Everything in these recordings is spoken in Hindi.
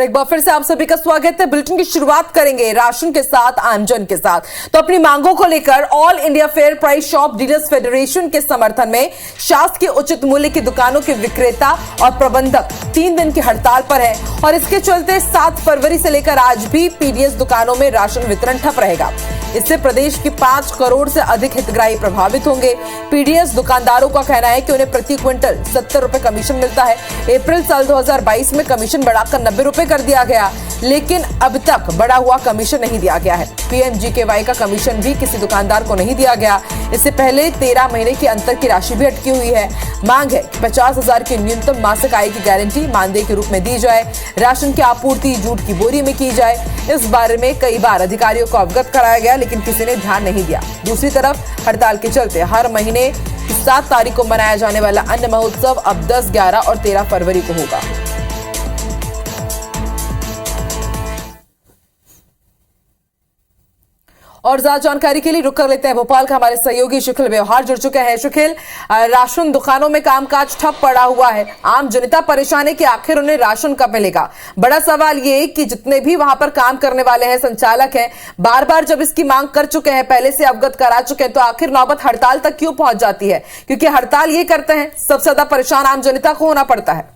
एक बार फिर से आप सभी का स्वागत है। बुलेटिन की शुरुआत करेंगे राशन के साथ, आमजन के साथ। तो अपनी मांगों को लेकर all India fair price shop dealers federation के समर्थन में शासकीय उचित मूल्य की दुकानों के विक्रेता और प्रबंधक 3 दिन की हड़ताल पर है और इसके चलते 7 फरवरी से लेकर आज भी पीडीएस दुकानों में राशन वितरण ठप रहेगा। इससे प्रदेश की 5 करोड़ से अधिक हितग्राही प्रभावित होंगे। पीडीएस दुकानदारों का कहना है कि उन्हें प्रति क्विंटल 70 रुपए कमीशन मिलता है। अप्रैल साल 2022 में कमीशन बढ़ाकर 90 रुपए कर दिया गया, लेकिन अब तक बढ़ा हुआ कमीशन नहीं दिया गया है। पीएमजीकेवाई का कमीशन भी किसी दुकानदार को नहीं दिया गया। इससे पहले 13 महीने की अंतर की राशि भी अटकी हुई है। मांग है कि 50,000 की न्यूनतम मासिक आय की गारंटी मानदेय के रूप में दी जाए। राशन की आपूर्ति जूट की बोरी में की जाए। इस बारे में कई बार अधिकारियों को अवगत कराया गया, लेकिन किसी ने ध्यान नहीं दिया। दूसरी तरफ हड़ताल के चलते हर महीने 7 तारीख को मनाया जाने वाला अन्न महोत्सव अब 10, 11 और 13 फरवरी को होगा। और ज्यादा जानकारी के लिए रुक कर लेते हैं भोपाल का हमारे सहयोगी शुक्ल व्यवहार जुड़ चुके हैं। शुक्ल, राशन दुकानों में कामकाज ठप पड़ा हुआ है। आम जनता परेशान है कि आखिर उन्हें राशन कब मिलेगा। बड़ा सवाल ये कि जितने भी वहां पर काम करने वाले हैं, संचालक हैं, बार बार जब इसकी मांग कर चुके हैं, पहले से अवगत करा चुके हैं, तो आखिर नौबत हड़ताल तक क्यों पहुंच जाती है? क्योंकि हड़ताल ये करते हैं, सबसे ज्यादा परेशान आम जनता को होना पड़ता है।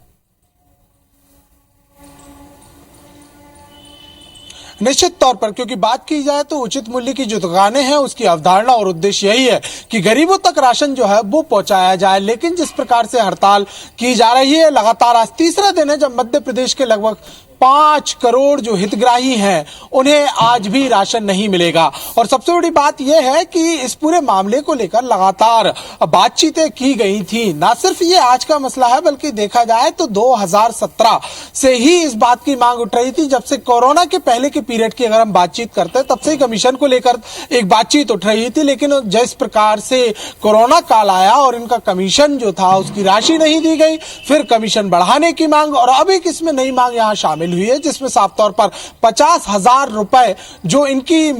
निश्चित तौर पर, क्योंकि बात की जाए तो उचित मूल्य की जो दुकानें हैं उसकी अवधारणा और उद्देश्य यही है कि गरीबों तक राशन जो है वो पहुंचाया जाए। लेकिन जिस प्रकार से हड़ताल की जा रही है, लगातार आज तीसरा दिन है जब मध्य प्रदेश के लगभग 5 करोड़ जो हितग्राही हैं उन्हें आज भी राशन नहीं मिलेगा। और सबसे बड़ी बात यह है कि इस पूरे मामले को लेकर लगातार बातचीतें की गई थी। ना सिर्फ ये आज का मसला है, बल्कि देखा जाए तो 2017 से ही इस बात की मांग उठ रही थी। जब से कोरोना के पहले के पीरियड की अगर हम बातचीत करते हैं, तब से ही कमीशन को लेकर एक बातचीत उठ रही थी। लेकिन जिस प्रकार से कोरोना काल आया और इनका कमीशन जो था उसकी राशि नहीं दी गई, फिर कमीशन बढ़ाने की मांग, और अब एक इसमें नई मांग यहाँ शामिल हुई है जिसमें साफ तौर पर 50,000 रुपए जो इनकी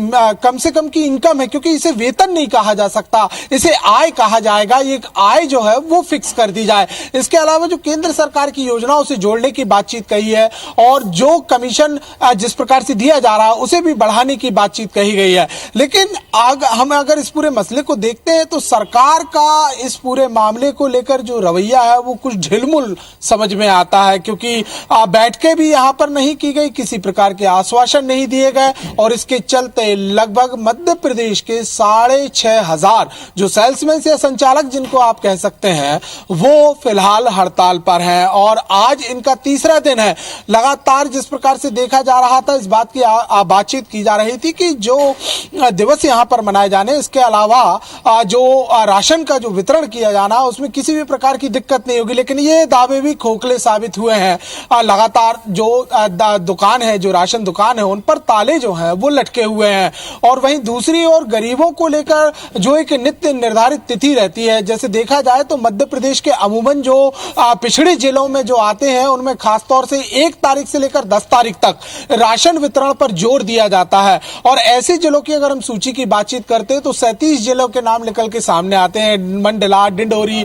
कम से कम की इनकम है, क्योंकि इसे वेतन नहीं कहा जा सकता, इसे आय कहा जाएगा, ये आय जो है वो फिक्स कर दी जाए। इसके अलावा जो केंद्र सरकार की योजनाओं से जोड़ने की बातचीत कही है और जो कमीशन जिस प्रकार से दिया जा रहा है उसे भी बढ़ाने की बातचीत कही गई है। लेकिन हम अगर इस पूरे मसले को देखते हैं तो सरकार का इस पूरे मामले को लेकर जो रवैया है वो कुछ ढिलमुल समझ में आता है, क्योंकि बैठकें भी यहां पर नहीं की गई, किसी प्रकार के आश्वासन नहीं दिए गए और इसके चलते लगभग मध्य प्रदेश के 6,500 जो सेल्समैन या संचालक जिनको आप कह सकते हैं वो फिलहाल हड़ताल पर हैं। और आज इनका तीसरा दिन है। लगातार जिस प्रकार से देखा जा रहा था, इस बात की बातचीत की जा रही थी कि जो दिवस यहां पर मनाए जाने, इसके अलावा जो राशन का जो वितरण किया जाना उसमें किसी भी प्रकार की दिक्कत नहीं होगी। लेकिन ये दावे भी खोखले साबित हुए हैं। लगातार जो दुकान है, जो राशन दुकान है, उन पर ताले जो हैं वो लटके हुए हैं। और वहीं दूसरी ओर गरीबों को लेकर जो एक नित्य निर्धारित तिथि रहती है, जैसे देखा जाए तो मध्य प्रदेश के अमूमन जो पिछड़े जिलों में जो आते हैं उनमें खासतौर से 1 तारीख से लेकर 10 तारीख तक राशन वितरण पर जोर दिया जाता है। और ऐसे जिलों की अगर हम सूची की बातचीत करते हैं तो 37 जिलों के नाम निकल के सामने आते हैं। मंडला, डिंडोरी,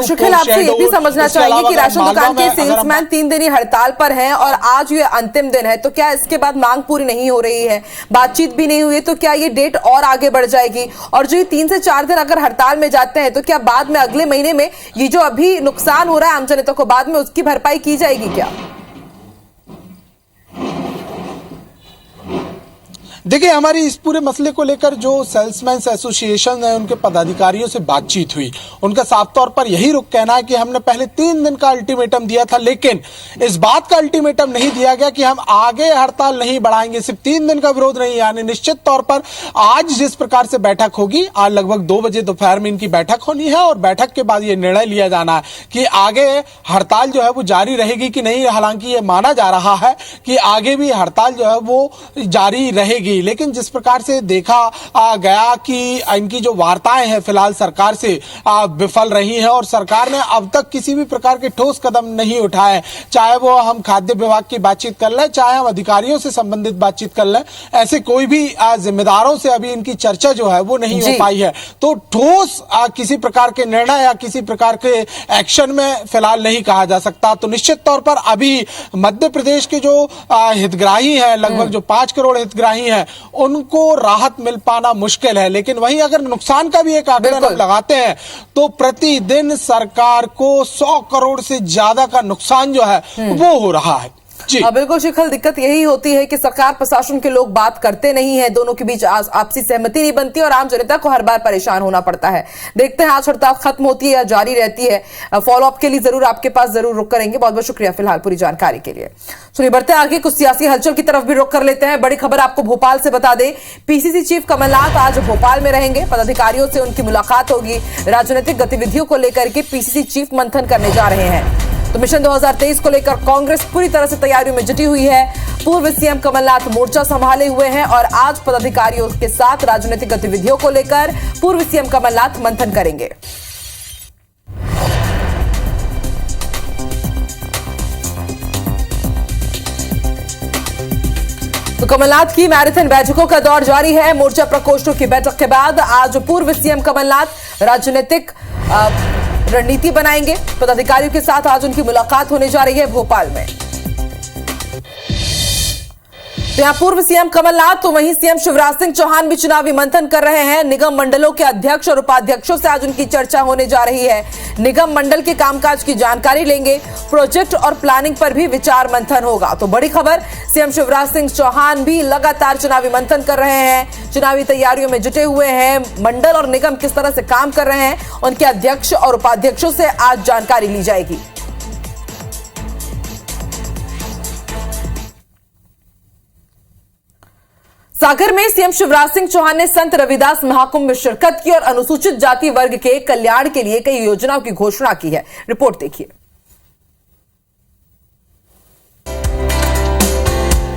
शुक्ल, आपसे ये भी समझना चाहिए कि राशन दुकान के सेल्समैन 3 दिन हड़ताल पर हैं और आज ये अंतिम दिन है, तो क्या इसके बाद मांग पूरी नहीं हो रही है, बातचीत भी नहीं हुई, तो क्या ये डेट और आगे बढ़ जाएगी? और जो ये 3 से 4 दिन अगर हड़ताल में जाते हैं तो क्या बाद में अगले महीने में ये जो अभी नुकसान हो रहा है आम जनता को, बाद में उसकी भरपाई की जाएगी क्या? देखिए, हमारी इस पूरे मसले को लेकर जो सेल्समैन एसोसिएशन है उनके पदाधिकारियों से बातचीत हुई। उनका साफ तौर पर यही रुख कहना है कि हमने पहले 3 दिन का अल्टीमेटम दिया था, लेकिन इस बात का अल्टीमेटम नहीं दिया गया कि हम आगे हड़ताल नहीं बढ़ाएंगे। सिर्फ 3 दिन का विरोध नहीं, यानी निश्चित तौर पर आज जिस प्रकार से बैठक होगी, आज लगभग 2 बजे दोपहर में इनकी बैठक होनी है और बैठक के बाद ये निर्णय लिया जाना है कि आगे हड़ताल जो है वो जारी रहेगी कि नहीं। हालांकि ये माना जा रहा है कि आगे भी हड़ताल जो है वो जारी रहेगी। नहीं, लेकिन जिस प्रकार से देखा गया कि इनकी जो वार्ताएं हैं फिलहाल सरकार से विफल रही हैं और सरकार ने अब तक किसी भी प्रकार के ठोस कदम नहीं उठाए, चाहे वो हम खाद्य विभाग की बातचीत कर लें, चाहे हम अधिकारियों से संबंधित बातचीत कर लें, ऐसे कोई भी जिम्मेदारों से अभी इनकी चर्चा जो है वो नहीं हो पाई है। तो ठोस किसी प्रकार के निर्णय या किसी प्रकार के एक्शन में फिलहाल नहीं कहा जा सकता। तो निश्चित तौर पर अभी मध्य प्रदेश के जो हितग्राही हैं, लगभग जो 5 करोड़ हितग्राही हैं, उनको राहत मिल पाना मुश्किल है। लेकिन वहीं अगर नुकसान का भी एक आंकड़ा लगाते हैं तो प्रतिदिन सरकार को 100 करोड़ से ज्यादा का नुकसान जो है वो हो रहा है। बिल्कुल शिखल, दिक्कत यही होती है कि सरकार प्रशासन के लोग बात करते नहीं है, दोनों के बीच आपसी सहमति नहीं बनती और आम जनता को हर बार परेशान होना पड़ता है। देखते हैं आज हड़ताल खत्म होती है या जारी रहती है। फॉलोअप के लिए जरूर आपके पास जरूर रुक करेंगे। बहुत बहुत शुक्रिया फिलहाल पूरी जानकारी के लिए। चलिए बढ़ते हैं आगे, कुछ सियासी हलचल की तरफ भी रुक कर लेते हैं। बड़ी खबर आपको भोपाल से बता दें, पीसीसी चीफ कमलनाथ आज भोपाल में रहेंगे। पदाधिकारियों से उनकी मुलाकात होगी। राजनीतिक गतिविधियों को लेकर के पीसीसी चीफ मंथन करने जा रहे हैं। तो मिशन 2023 को लेकर कांग्रेस पूरी तरह से तैयारियों में जुटी हुई है। पूर्व सीएम कमलनाथ मोर्चा संभाले हुए हैं और आज पदाधिकारियों के साथ राजनीतिक गतिविधियों को लेकर पूर्व सीएम कमलनाथ मंथन करेंगे। तो कमलनाथ की मैराथन बैठकों का दौर जारी है। मोर्चा प्रकोष्ठों की बैठक के बाद आज पूर्व सीएम कमलनाथ राजनीतिक रणनीति बनाएंगे। पदाधिकारियों के साथ आज उनकी मुलाकात होने जा रही है भोपाल में। तो यहाँ पूर्व सीएम कमलनाथ तो वहीं सीएम शिवराज सिंह चौहान भी चुनावी मंथन कर रहे हैं। निगम मंडलों के अध्यक्ष और उपाध्यक्षों से आज उनकी चर्चा होने जा रही है। निगम मंडल के कामकाज की जानकारी लेंगे। प्रोजेक्ट और प्लानिंग पर भी विचार मंथन होगा। तो बड़ी खबर, सीएम शिवराज सिंह चौहान भी लगातार चुनावी मंथन कर रहे हैं, चुनावी तैयारियों में जुटे हुए हैं। मंडल और निगम किस तरह से काम कर रहे हैं, उनके अध्यक्ष और उपाध्यक्षों से आज जानकारी ली जाएगी। सागर में सीएम शिवराज सिंह चौहान ने संत रविदास महाकुंभ में शिरकत की और अनुसूचित जाति वर्ग के कल्याण के लिए कई योजनाओं की घोषणा की है। रिपोर्ट देखिए।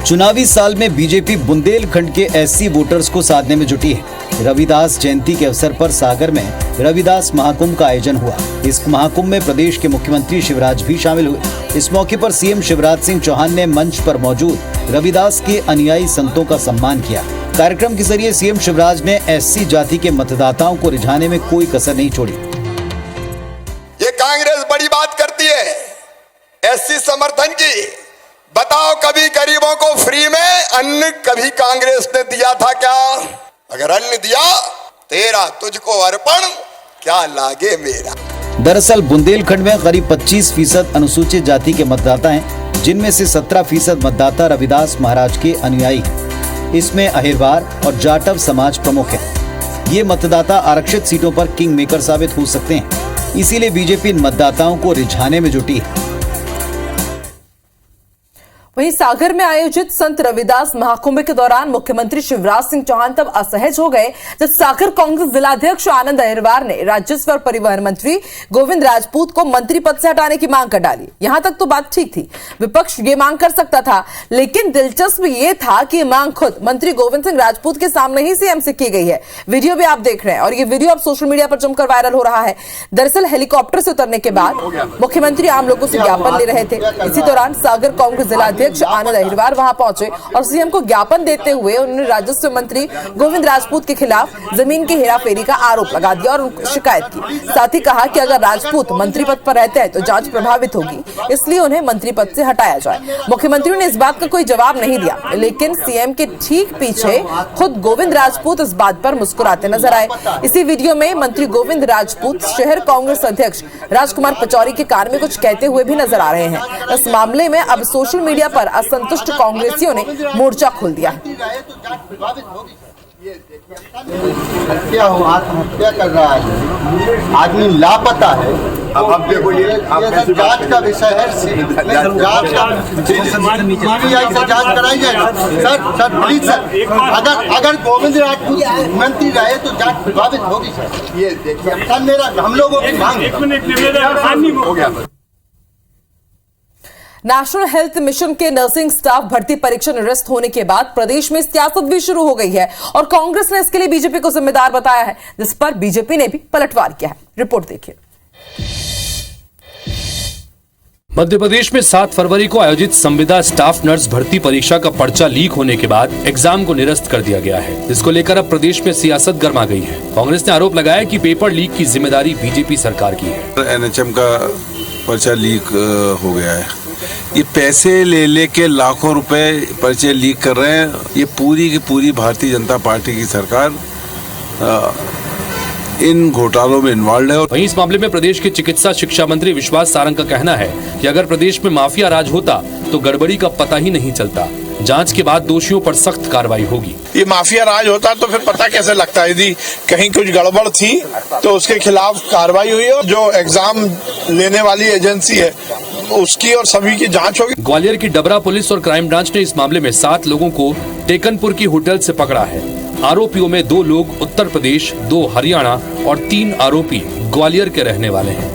चुनावी साल में बीजेपी बुंदेलखंड के एससी वोटर्स को साधने में जुटी है। रविदास जयंती के अवसर पर सागर में रविदास महाकुंभ का आयोजन हुआ। इस महाकुंभ में प्रदेश के मुख्यमंत्री शिवराज भी शामिल हुए। इस मौके पर सीएम शिवराज सिंह चौहान ने मंच पर मौजूद रविदास के अनुयायी संतों का सम्मान किया। कार्यक्रम के जरिए सीएम शिवराज ने एससी जाति के मतदाताओं को रिझाने में कोई कसर नहीं छोड़ी। ये कांग्रेस बड़ी बात करती है एससी समर्थन की। बताओ कभी गरीबों को फ्री में अन्न कभी कांग्रेस ने दिया था क्या? अगर अन्न दिया तेरा तुझको अर्पण, क्या लागे मेरा। दरअसल बुंदेलखंड में करीब 25% अनुसूचित जाति के मतदाता हैं, जिनमें से 17% मतदाता रविदास महाराज के अनुयायी हैं। इसमें अहिरवार और जाटव समाज प्रमुख है। ये मतदाता आरक्षित सीटों पर किंग मेकर साबित हो सकते हैं, इसीलिए बीजेपी इन मतदाताओं को रिझाने में जुटी है। वहीं सागर में आयोजित संत रविदास महाकुंभ के दौरान मुख्यमंत्री शिवराज सिंह चौहान तब असहज हो गए जब सागर कांग्रेस जिलाध्यक्ष आनंद अहिरवार ने राजस्व और परिवहन मंत्री गोविंद राजपूत को मंत्री पद से हटाने की मांग कर डाली। यहां तक तो बात ठीक थी, विपक्ष ये मांग कर सकता था, लेकिन दिलचस्प ये था कि मांग खुद मंत्री गोविंद सिंह राजपूत के सामने ही सीएम से की गई है। वीडियो भी आप देख रहे हैं और ये वीडियो अब सोशल मीडिया पर जमकर वायरल हो रहा है। दरअसल हेलीकॉप्टर से उतरने के बाद मुख्यमंत्री आम लोगों से ज्ञापन ले रहे थे। इसी दौरान सागर कांग्रेस जिलाध्यक्ष आनंद अहिरवार वहां पहुंचे और सीएम को ज्ञापन देते हुए उन्होंने राजस्व मंत्री गोविंद राजपूत के खिलाफ जमीन की हेराफेरी का आरोप लगा दिया और शिकायत की। साथ ही कहा कि अगर राजपूत मंत्री पद पर रहते हैं तो जांच प्रभावित होगी, इसलिए उन्हें मंत्री पद से हटाया जाए। मुख्यमंत्री ने इस बात का कोई जवाब नहीं दिया, लेकिन सीएम के ठीक पीछे खुद गोविंद राजपूत इस बात पर मुस्कुराते नजर आए। इसी वीडियो में मंत्री गोविंद राजपूत शहर कांग्रेस अध्यक्ष राजकुमार पचौरी के कान में कुछ कहते हुए भी नजर आ रहे हैं। इस मामले में अब सोशल मीडिया पर असंतुष्ट कांग्रेसियों ने मोर्चा खोल दिया। हत्या हो, आत्महत्या कर रहा है, आदमी लापता है। अब देखो ये सब जांच का विषय है। जांच का सीबीआई से जांच कराई जाए। सर प्लीज सर, अगर गोविंद राजपूत मंत्री रहे तो जांच प्रभावित होगी सर। ये देखिए सर, मेरा हम लोगों की मांग। नेशनल हेल्थ मिशन के नर्सिंग स्टाफ भर्ती परीक्षा निरस्त होने के बाद प्रदेश में सियासत भी शुरू हो गई है और कांग्रेस ने इसके लिए बीजेपी को जिम्मेदार बताया है, जिस पर बीजेपी ने भी पलटवार किया है। रिपोर्ट देखिए। मध्य प्रदेश में 7 फरवरी को आयोजित संविदा स्टाफ नर्स भर्ती परीक्षा का पर्चा लीक होने के बाद एग्जाम को निरस्त कर दिया गया है। इसको लेकर अब प्रदेश में सियासत गर्मा गई है। कांग्रेस ने आरोप लगाया कि पेपर लीक की जिम्मेदारी बीजेपी सरकार की है। एनएचएम का पर्चा लीक हो गया है। ये पैसे ले के लाखों रुपए पर्चे लीक कर रहे हैं। ये पूरी की पूरी भारतीय जनता पार्टी की सरकार इन घोटालों में इन्वॉल्व है। वहीं इस मामले में प्रदेश के चिकित्सा शिक्षा मंत्री विश्वास सारंग का कहना है कि अगर प्रदेश में माफिया राज होता तो गड़बड़ी का पता ही नहीं चलता। जांच के बाद दोषियों पर सख्त कार्रवाई होगी। ये माफिया राज होता तो फिर पता कैसे लगता है? यदि कहीं कुछ गड़बड़ थी तो उसके खिलाफ कार्रवाई हुई हो। जो एग्जाम लेने वाली एजेंसी है उसकी और सभी की जांच होगी। ग्वालियर की डबरा पुलिस और क्राइम ब्रांच ने इस मामले में 7 लोगों को टेकनपुर की होटल से पकड़ा है। आरोपियों में 2 लोग उत्तर प्रदेश, 2 हरियाणा और 3 आरोपी ग्वालियर के रहने वाले हैं।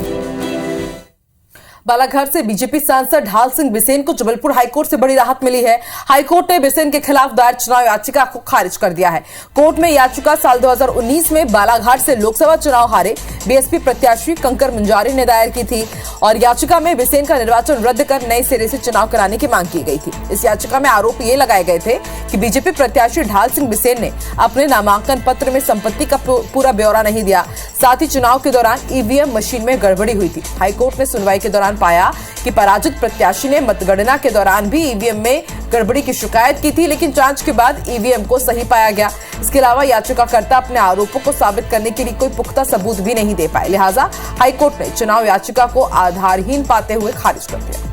बालाघाट से बीजेपी सांसद ढाल सिंह बिसेन को जबलपुर हाईकोर्ट से बड़ी राहत मिली है। हाईकोर्ट ने बिसेन के खिलाफ दायर चुनाव याचिका को खारिज कर दिया है। कोर्ट में याचिका साल 2019 में बालाघाट से लोकसभा चुनाव हारे बीएसपी प्रत्याशी कंकर मुंजारी ने दायर की थी और याचिका में बिसेन का निर्वाचन रद्द कर नए सिरे से चुनाव कराने की मांग की गई थी। इस याचिका में आरोप ये लगाए गए थे कि बीजेपी प्रत्याशी ढाल सिंह बिसेन ने अपने नामांकन पत्र में संपत्ति का पूरा ब्यौरा नहीं दिया। साथ ही चुनाव के दौरान ईवीएम मशीन में गड़बड़ी हुई थी। हाईकोर्ट ने सुनवाई के दौरान पाया कि पराजित प्रत्याशी ने मतगणना के दौरान भी ईवीएम में गड़बड़ी की शिकायत की थी, लेकिन जांच के बाद ईवीएम को सही पाया गया। इसके अलावा याचिकाकर्ता अपने आरोपों को साबित करने के लिए कोई पुख्ता सबूत भी नहीं दे पाए। लिहाजा हाईकोर्ट ने चुनाव याचिका को आधारहीन पाते हुए खारिज कर दिया।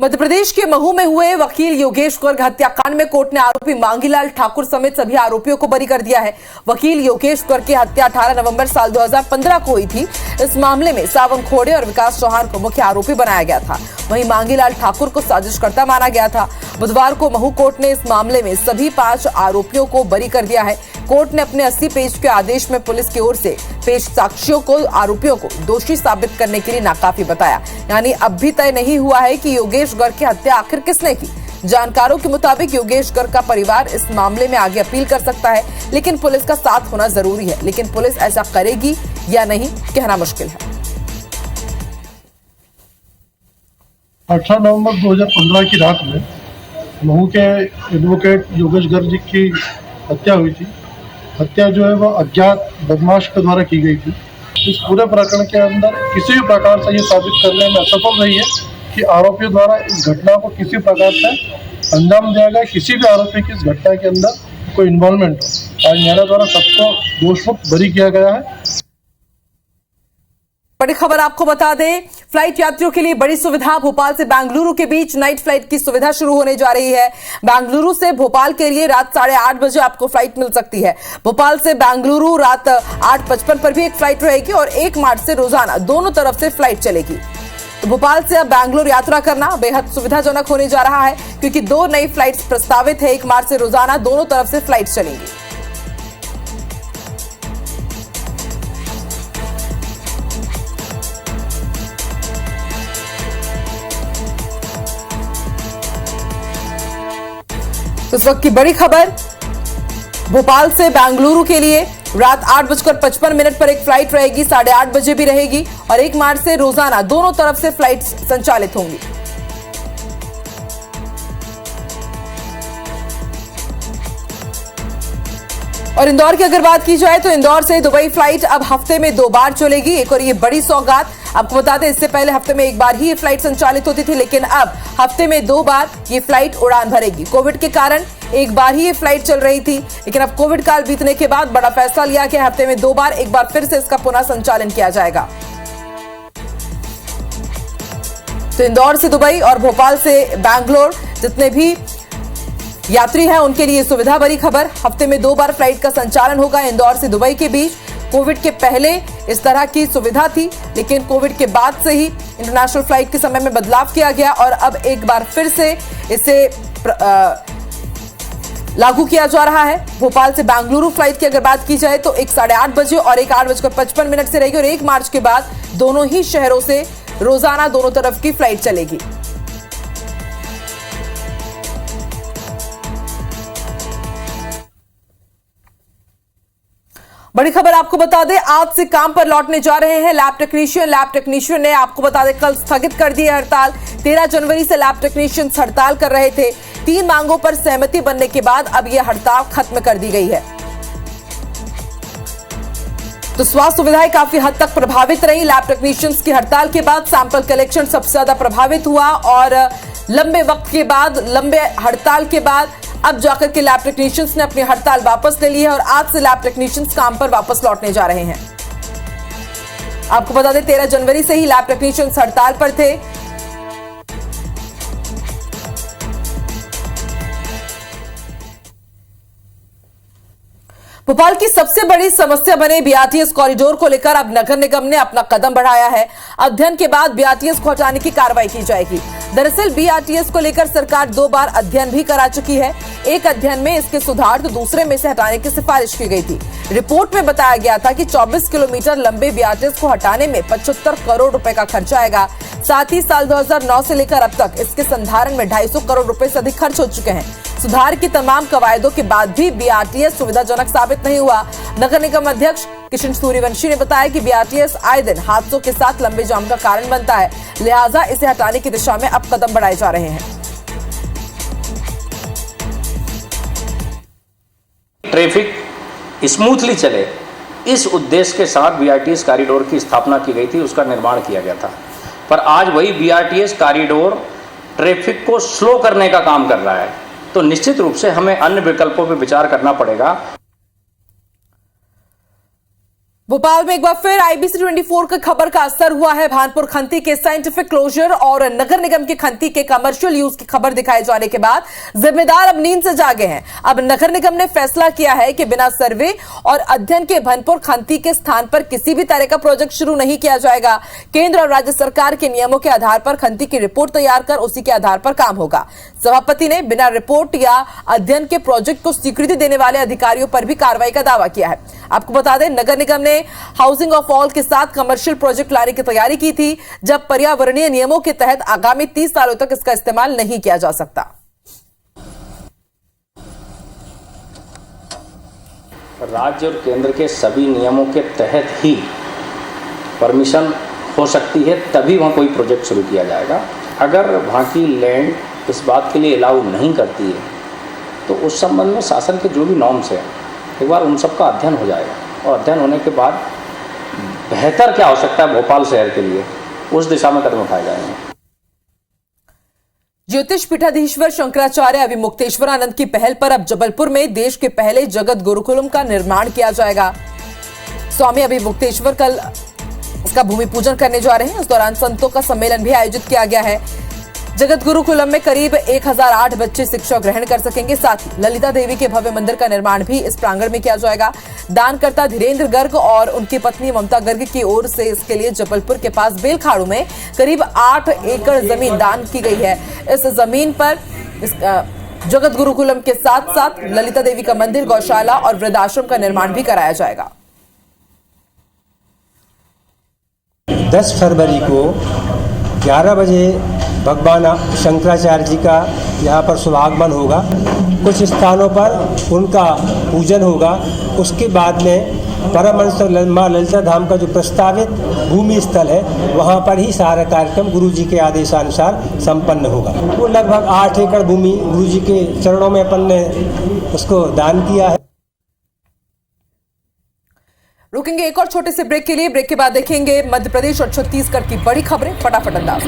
मध्य प्रदेश के महू में हुए वकील योगेश गर्ग हत्याकांड में कोर्ट ने आरोपी मांगीलाल ठाकुर समेत सभी आरोपियों को बरी कर दिया है। वकील योगेश गर्ग की हत्या 18 नवंबर साल 2015 को हुई थी। इस मामले में सावन खोड़े और विकास चौहान को मुख्य आरोपी बनाया गया था। वहीं मांगीलाल ठाकुर को साजिशकर्ता माना गया था। बुधवार को महू कोर्ट ने इस मामले में सभी 5 आरोपियों को बरी कर दिया है। कोर्ट ने अपने 80 पेज के आदेश में पुलिस की ओर से पेश साक्ष्यों को आरोपियों को दोषी साबित करने के लिए नाकाफी बताया। यानी अब भी तय नहीं हुआ है कि योगेश गर्ग की हत्या आखिर किसने की। जानकारों के मुताबिक योगेश गर्ग का परिवार इस मामले में आगे अपील कर सकता है, लेकिन पुलिस का साथ होना जरूरी है। लेकिन पुलिस ऐसा करेगी या नहीं, कहना मुश्किल है। 18 नवंबर 2015 की रात में महू के एडवोकेट योगेश गर्ग जी की हत्या हुई थी। हत्या जो है वो अज्ञात बदमाश के द्वारा की गई थी। इस पूरे प्रकरण के अंदर किसी भी प्रकार से ये साबित करने में असफल रही है कि आरोपियों द्वारा इस घटना को किसी प्रकार से अंजाम दिया गया, किसी भी आरोपी की इस घटना के अंदर कोई इन्वॉल्वमेंट हो। आज न्यायालय द्वारा सबको दोषमुक्त बरी किया गया है। बड़ी खबर आपको बता दें, फ्लाइट यात्रियों के लिए बड़ी सुविधा। भोपाल से बेंगलुरु के बीच नाइट फ्लाइट की सुविधा शुरू होने जा रही है। बेंगलुरु से भोपाल के लिए रात 8:30 बजे आपको फ्लाइट मिल सकती है। भोपाल से बेंगलुरु रात 8:55 पर भी एक फ्लाइट रहेगी और 1 मार्च से रोजाना दोनों तरफ से फ्लाइट चलेगी। तो भोपाल से अब बेंगलुरु यात्रा करना बेहद सुविधाजनक होने जा रहा है, क्योंकि 2 नई फ्लाइट्स प्रस्तावित है। 1 मार्च से रोजाना दोनों तरफ से फ्लाइट चलेंगी। इस वक्त की बड़ी खबर, भोपाल से बेंगलुरु के लिए रात 8:55 पर एक फ्लाइट रहेगी, 8:30 बजे भी रहेगी और 1 मार्च से रोजाना दोनों तरफ से फ्लाइट संचालित होंगी। और इंदौर की अगर बात की जाए तो इंदौर से दुबई फ्लाइट अब हफ्ते में 2 बार चलेगी। एक और ये बड़ी सौगात आपको बता दें, इससे पहले हफ्ते में 1 बार ही ये फ्लाइट संचालित होती थी, लेकिन अब हफ्ते में 2 बार ये फ्लाइट उड़ान भरेगी। कोविड के कारण 1 बार ही ये फ्लाइट चल रही थी, लेकिन अब कोविड काल बीतने के बाद बड़ा फैसला लिया कि हफ्ते में 2 बार एक बार फिर से इसका पुनः संचालन किया जाएगा। तो इंदौर से दुबई और भोपाल से बैंगलोर जितने भी यात्री हैं उनके लिए सुविधा भरी खबर। हफ्ते में 2 बार फ्लाइट का संचालन होगा इंदौर से दुबई के बीच। कोविड के पहले इस तरह की सुविधा थी, लेकिन कोविड के बाद से ही इंटरनेशनल फ्लाइट के समय में बदलाव किया गया और अब एक बार फिर से इसे लागू किया जा रहा है। भोपाल से बेंगलुरु फ्लाइट की अगर बात की जाए तो एक 8:30 बजे और एक 8:55 से रहेगी और 1 मार्च के बाद दोनों ही शहरों से रोजाना दोनों तरफ की फ्लाइट चलेगी। बड़ी खबर आपको बता दें, आज से काम पर लौटने जा रहे हैं लैब टेक्नीशियन ने आपको बता दें कल स्थगित कर दी है हड़ताल। 13 जनवरी से लैब टेक्नीशियंस हड़ताल कर रहे थे। 3 मांगों पर सहमति बनने के बाद अब यह हड़ताल खत्म कर दी गई है। तो स्वास्थ्य सुविधाएं काफी हद तक प्रभावित रही। लैब टेक्नीशियंस की हड़ताल के बाद सैंपल कलेक्शन सबसे ज्यादा प्रभावित हुआ और लंबे वक्त के बाद, लंबे हड़ताल के बाद अब जाकर के लैब टेक्नीशियंस ने अपनी हड़ताल वापस ले ली है और आज से लैब टेक्नीशियंस काम पर वापस लौटने जा रहे हैं। आपको बता दें 13 जनवरी से ही लैब टेक्नीशियंस हड़ताल पर थे। भोपाल की सबसे बड़ी समस्या बने बीआरटीएस कॉरिडोर को लेकर अब नगर निगम ने अपना कदम बढ़ाया है। अध्ययन के बाद बीआरटीएस को हटाने की कार्रवाई की जाएगी। दरअसल बीआरटीएस को लेकर सरकार 2 बार अध्ययन भी करा चुकी है। एक अध्ययन में इसके सुधार तो दूसरे में से हटाने की सिफारिश की गई थी। रिपोर्ट में बताया गया था कि 24 किलोमीटर लंबे बीआरटीएस को हटाने में 75 करोड़ रुपए का खर्चा आएगा। साथ ही साल 2009 से लेकर अब तक इसके संधारण में 250 करोड़ रुपए से अधिक खर्च हो चुके हैं। सुधार की तमाम कवायदों के बाद भी बीआरटीएस सुविधाजनक साबित नहीं हुआ। नगर निगम अध्यक्ष किशन सूर्यवंशी ने बताया कि बीआरटीएस आए दिन हादसों के साथ लंबे जाम का कारण बनता है, लिहाजा इसे हटाने की दिशा में अब कदम बढ़ाए जा रहे हैं। ट्रैफिक स्मूथली चले, इस उद्देश्य के साथ बीआरटीएस कॉरिडोर की स्थापना की गई थी, उसका निर्माण किया गया था। पर आज वही बीआरटीएस कॉरिडोर ट्रैफिक को स्लो करने का काम कर रहा है, तो निश्चित रूप से हमें अन्य विकल्पों पर विचार करना पड़ेगा। भोपाल में एक बार फिर आईबीसी 24 की खबर का असर हुआ है। भानपुर खंती के साइंटिफिक क्लोजर और नगर निगम की खंती के कमर्शियल यूज की खबर दिखाए जाने के बाद जिम्मेदार अब नींद से जागे हैं। अब नगर निगम ने फैसला किया है कि बिना सर्वे और अध्ययन के भानपुर खंती के स्थान पर किसी भी तरह का प्रोजेक्ट शुरू नहीं किया जाएगा। केंद्र और राज्य सरकार के नियमों के आधार पर खंती की रिपोर्ट तैयार कर उसी के आधार पर काम होगा। सभापति ने बिना रिपोर्ट या अध्ययन के प्रोजेक्ट को स्वीकृति देने वाले अधिकारियों पर भी कार्रवाई का दावा किया है। आपको बता दें नगर निगम ने हाउसिंग ऑफ ऑल के साथ कमर्शियल प्रोजेक्ट लाने की तैयारी की थी, जब पर्यावरणीय नियमों के तहत आगामी 30 सालों तक इसका इस्तेमाल नहीं किया जा सकता। राज्य और केंद्र के सभी नियमों के तहत ही परमिशन हो सकती है, तभी वहां कोई प्रोजेक्ट शुरू किया जाएगा। अगर वहां की लैंड इस बात के लिए अलाउ नहीं करती है तो उस संबंध में शासन के जो भी नॉर्म्स हैं एक बार उन सब का अध्ययन हो जाएगा और अध्ययन होने के बाद बेहतर क्या हो सकता है भोपाल शहर के लिए, उस दिशा में कदम उठाए जाएंगे। ज्योतिष पीठाधीश्वर शंकराचार्य अभिमुक्तेश्वरानंद की पहल पर अब जबलपुर में देश के पहले जगत गुरुकुलम का निर्माण किया जाएगा। स्वामी अभिमुक्तेश्वर कल इसका भूमि पूजन करने जा रहे हैं। इस दौरान संतों का सम्मेलन भी आयोजित किया गया है। जगत गुरुकुलम में करीब 1008 बच्चे शिक्षा ग्रहण कर सकेंगे। साथ ही ललिता देवी के भव्य मंदिर का निर्माण भी इस प्रांगण में किया जाएगा। दानकर्ता धीरेन्द्र गर्ग और उनकी पत्नी ममता गर्ग की ओर से इसके लिए जबलपुर के पास बेलखाड़ू में करीब 8 एकड़ जमीन दान की गई है। इस जमीन पर जगत गुरुकुलम के साथ साथ ललिता देवी का मंदिर, गौशाला और वृद्धाश्रम का निर्माण भी कराया जाएगा। 10 फरवरी को 11 बजे भगवान शंकराचार्य जी का यहाँ पर शुभागमन होगा। कुछ स्थानों पर उनका पूजन होगा। उसके बाद में परमहंस मां ललिता धाम का जो प्रस्तावित भूमि स्थल है वहाँ पर ही सारा कार्यक्रम गुरु जी के आदेशानुसार संपन्न होगा। वो लगभग 8 एकड़ भूमि गुरु जी के चरणों में अपन ने उसको दान किया है। रुकेंगे एक और छोटे से ब्रेक के लिए। ब्रेक के बाद देखेंगे मध्य प्रदेश और छत्तीसगढ़ की बड़ी खबरें। फटाफट अंदाज।